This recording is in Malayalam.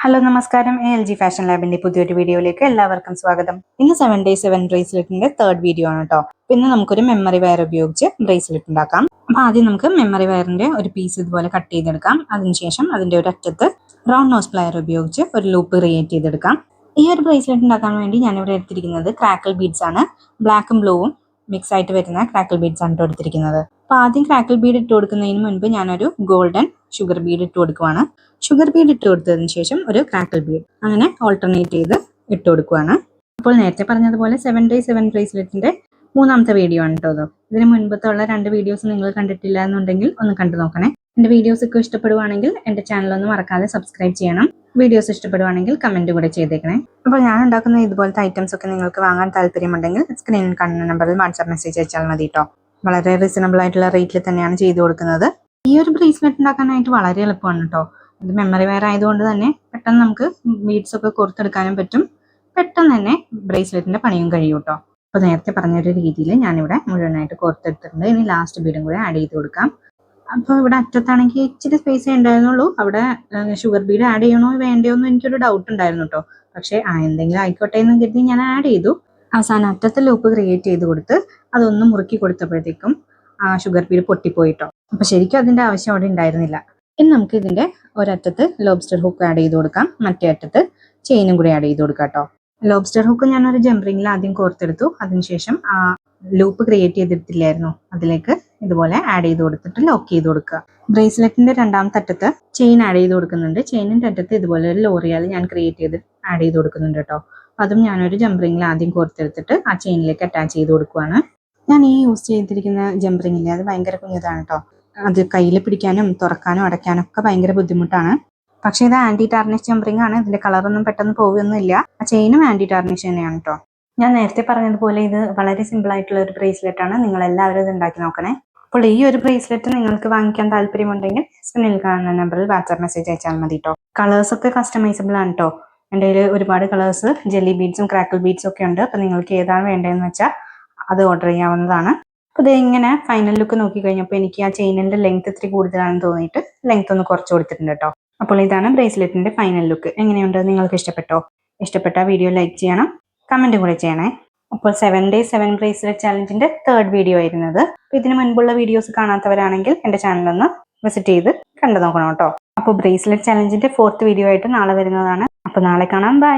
ഹലോ നമസ്കാരം. LG ഫാഷൻ ലാബിന്റെ പുതിയൊരു വീഡിയോയിലേക്ക് എല്ലാവർക്കും സ്വാഗതം. ഇന്ന് 7 Day 7 ബ്രേസ്ലെറ്റിന്റെ തേർഡ് വീഡിയോ ആണ് കേട്ടോ. ഇന്ന് നമുക്കൊരു മെമ്മറി വയർ ഉപയോഗിച്ച് ബ്രേസ്ലെറ്റ് ഉണ്ടാക്കാം. അപ്പൊ ആദ്യം നമുക്ക് മെമ്മറി വയറിന്റെ ഒരു പീസ് ഇതുപോലെ കട്ട് ചെയ്തെടുക്കാം. അതിനുശേഷം അതിന്റെ ഒരു അറ്റത്ത് റൗണ്ട് നോസ് പ്ലയർ ഉപയോഗിച്ച് ഒരു ലൂപ്പ് ക്രിയേറ്റ് ചെയ്തെടുക്കാം. ഈ ഒരു ബ്രേസ്ലെറ്റ് ഉണ്ടാക്കാൻ വേണ്ടി ഞാനിവിടെ എടുത്തിരിക്കുന്നത് ക്രാക്കിൾ ബീഡ്സ് ആണ്. ബ്ലാക്കും ബ്ലൂവും മിക്സ് ആയിട്ട് വരുന്ന ക്രാക്കിൾ ബീഡ്സ് ആണ് എടുത്തിരിക്കുന്നത്. അപ്പൊ ആദ്യം ക്രാക്കിൾ ബീഡ് ഇട്ട് കൊടുക്കുന്നതിന് മുൻപ് ഞാനൊരു ഗോൾഡൻ ഷുഗർ ബീഡ് ഇട്ട് കൊടുക്കുവാണ്. ഷുഗർ ബീഡ് ഇട്ട് കൊടുത്തതിന് ശേഷം ഒരു ക്രാക്കിൾ ബീഡ് അങ്ങനെ ഓൾട്ടർനേറ്റ് ചെയ്ത് ഇട്ട് കൊടുക്കുവാണ്. അപ്പോൾ നേരത്തെ പറഞ്ഞതുപോലെ 7 Day 7 ബ്രേസ്ലെറ്റിന്റെ മൂന്നാമത്തെ വീഡിയോ ആണ് കേട്ടോ. ഇതിന് മുൻപത്തുള്ള 2 വീഡിയോസ് നിങ്ങൾ കണ്ടിട്ടില്ല എന്നുണ്ടെങ്കിൽ ഒന്ന് കണ്ടു നോക്കണേ. എന്റെ വീഡിയോസ് ഒക്കെ ഇഷ്ടപ്പെടുവാണെങ്കിൽ എന്റെ ചാനൽ ഒന്ന് മറക്കാതെ സബ്സ്ക്രൈബ് ചെയ്യണം. വീഡിയോസ് ഇഷ്ടപ്പെടുവാണെങ്കിൽ കമന്റ് കൂടെ ചെയ്തേക്കണേ. അപ്പോൾ ഞാൻ ഉണ്ടാക്കുന്ന ഇതുപോലത്തെ ഐറ്റംസ് ഒക്കെ നിങ്ങൾക്ക് വാങ്ങാൻ താല്പര്യമുണ്ടെങ്കിൽ സ്ക്രീനിൽ കാണുന്ന നമ്പറിൽ വാട്സ്ആപ്പ് മെസ്സേജ് അയച്ചാൽ മതി കേട്ടോ. വളരെ റീസണബിൾ ആയിട്ടുള്ള റേറ്റിൽ തന്നെയാണ് ചെയ്തു കൊടുക്കുന്നത്. ഈ ഒരു ബ്രേസ്ലെറ്റ് ഉണ്ടാക്കാനായിട്ട് വളരെ എളുപ്പമാണ് കേട്ടോ. ഇത് മെമ്മറി വയർ ആയതുകൊണ്ട് തന്നെ പെട്ടെന്ന് നമുക്ക് ബീഡ്സ് ഒക്കെ കോർത്തെടുക്കാനും പറ്റും. പെട്ടെന്ന് തന്നെ ബ്രേസ്ലെറ്റിന്റെ പണിയും കഴിയും കേട്ടോ. അപ്പോൾ നേരത്തെ പറഞ്ഞൊരു രീതിയിൽ ഞാനിവിടെ മുഴുവനായിട്ട് കോർത്തെടുത്തിട്ടുണ്ട്. ഇനി ലാസ്റ്റ് ബീഡും കൂടെ ആഡ് ചെയ്ത് കൊടുക്കാം. അപ്പോൾ ഇവിടെ അറ്റത്താണെങ്കിൽ ഇച്ചിരി സ്പേസേ ഉണ്ടായിരുന്നുള്ളൂ. അവിടെ ഷുഗർ ബീഡ് ആഡ് ചെയ്യണോ വേണ്ടയോ എന്ന് എനിക്കൊരു ഡൗട്ട് ഉണ്ടായിരുന്നു കേട്ടോ. പക്ഷേ എന്തെങ്കിലും ആയിക്കോട്ടെ എന്ന് കരുതി ഞാൻ ആഡ് ചെയ്തു. അവസാനം അറ്റത്തെ ലൂപ്പ് ക്രിയേറ്റ് ചെയ്ത് കൊടുത്ത് അതൊന്ന് മുറുക്കി കൊടുത്തപ്പോഴത്തേക്കും ആ ഷുഗർ ബീഡ് പൊട്ടിപ്പോയിട്ടോ. അപ്പൊ ശരിക്കും അതിന്റെ ആവശ്യം അവിടെ ഉണ്ടായിരുന്നില്ല. ഇനി നമുക്ക് ഇതിന്റെ ഒരറ്റത്ത് ലോബ്സ്റ്റർ ഹുക്ക് ആഡ് ചെയ്ത് കൊടുക്കാം. മറ്റേ അറ്റത്ത് ചെയിനും കൂടി ആഡ് ചെയ്ത് കൊടുക്കാം കേട്ടോ. ലോബ്സ്റ്റർ ഹുക്ക് ഞാനൊരു ജംപറിംഗിൽ ആദ്യം കോർത്തെടുത്തു. അതിനുശേഷം ആ ലൂപ്പ് ക്രിയേറ്റ് ചെയ്തിട്ടില്ലായിരുന്നു, അതിലേക്ക് ഇതുപോലെ ആഡ് ചെയ്ത് കൊടുത്തിട്ട് ലോക്ക് ചെയ്ത് കൊടുക്കുക. ബ്രേസ്ലെറ്റിന്റെ രണ്ടാമത്തെ അറ്റത്ത് ചെയിൻ ആഡ് ചെയ്ത് കൊടുക്കുന്നുണ്ട്. ചെയിനിന്റെ അറ്റത്ത് ഇതുപോലെ ഒരു ലോറിയാൽ ഞാൻ ക്രിയേറ്റ് ചെയ്ത് ആഡ് ചെയ്ത് കൊടുക്കുന്നുണ്ട് കേട്ടോ. അതും ഞാനൊരു ജംപറിംഗിൽ ആദ്യം കോർത്തെടുത്തിട്ട് ആ ചെയിനിലേക്ക് അറ്റാച്ച് ചെയ്ത് കൊടുക്കുവാണ്. ഞാൻ ഈ യൂസ് ചെയ്തിരിക്കുന്ന ജംപറിംഗില്ലേ, അത് ഭയങ്കര കുഞ്ഞതാണ് കേട്ടോ. അത് കയ്യിൽ പിടിക്കാനും തുറക്കാനും അടയ്ക്കാനും ഒക്കെ ഭയങ്കര ബുദ്ധിമുട്ടാണ്. പക്ഷേ ഇത് ആന്റി ടാർണിഷ് ജംപറിംഗ് ആണ്. ഇതിന്റെ കളറൊന്നും പെട്ടെന്ന് പോകുന്നില്ല. ആ ചെയിനും ആന്റി ടാർണിഷ് തന്നെയാണ് കേട്ടോ. ഞാൻ നേരത്തെ പറഞ്ഞതുപോലെ ഇത് വളരെ സിമ്പിൾ ആയിട്ടുള്ള ഒരു ബ്രേസ്ലെറ്റ് ആണ്. നിങ്ങൾ എല്ലാവരും ഇത് ഉണ്ടാക്കി നോക്കണേ. അപ്പോൾ ഈ ഒരു ബ്രേസ്ലെറ്റ് നിങ്ങൾക്ക് വാങ്ങിക്കാൻ താല്പര്യമുണ്ടെങ്കിൽ സ്ക്രീനിൽ കാണുന്ന നമ്പറിൽ വാട്സ്ആപ്പ് മെസ്സേജ് അയച്ചാൽ മതി കേട്ടോ. കളേഴ്സ് ഒക്കെ കസ്റ്റമൈസബിൾ ആണ് കേട്ടോ. എൻ്റെ കയ്യിൽ ഒരുപാട് കളേഴ്സ്, ജെല്ലി ബീഡ്സും ക്രാക്കിൾ ബീഡ്സും ഒക്കെ ഉണ്ട്. അപ്പോൾ നിങ്ങൾക്ക് ഏതാണ് വേണ്ടതെന്ന് വെച്ചാൽ അത് ഓർഡർ ചെയ്യാവുന്നതാണ്. അപ്പോൾ ഇത് ഇങ്ങനെ ഫൈനൽ ലുക്ക് നോക്കി കഴിഞ്ഞപ്പോൾ എനിക്ക് ആ ചെയിനിന്റെ ലെങ്ത് ഇത്തിരി കൂടുതലാണെന്ന് തോന്നിയിട്ട് ലെങ്ത് ഒന്ന് കുറച്ച് കൊടുത്തിട്ടുണ്ട് കേട്ടോ. അപ്പോൾ ഇതാണ് ബ്രേസ്ലെറ്റിന്റെ ഫൈനൽ ലുക്ക്. എങ്ങനെയുണ്ട്? നിങ്ങൾക്ക് ഇഷ്ടപ്പെട്ടോ? ഇഷ്ടപ്പെട്ട വീഡിയോ ലൈക്ക് ചെയ്യണം, കമന്റ് കൂടെ ചെയ്യണേ. അപ്പോൾ 7 Day 7 ബ്രേസ്ലെറ്റ് ചാലഞ്ചിന്റെ തേർഡ് വീഡിയോ ആയിരുന്നത്. ഇതിന് മുൻപുള്ള വീഡിയോസ് കാണാത്തവരാണെങ്കിൽ എന്റെ ചാനൽ ഒന്ന് വിസിറ്റ് ചെയ്ത് കണ്ടു നോക്കണം കേട്ടോ. അപ്പോൾ ബ്രേസ്ലെറ്റ് ചാലഞ്ചിന്റെ 4th വീഡിയോ ആയിട്ട് നാളെ വരുന്നതാണ്. അപ്പോൾ നാളെ കാണാം. ബൈ.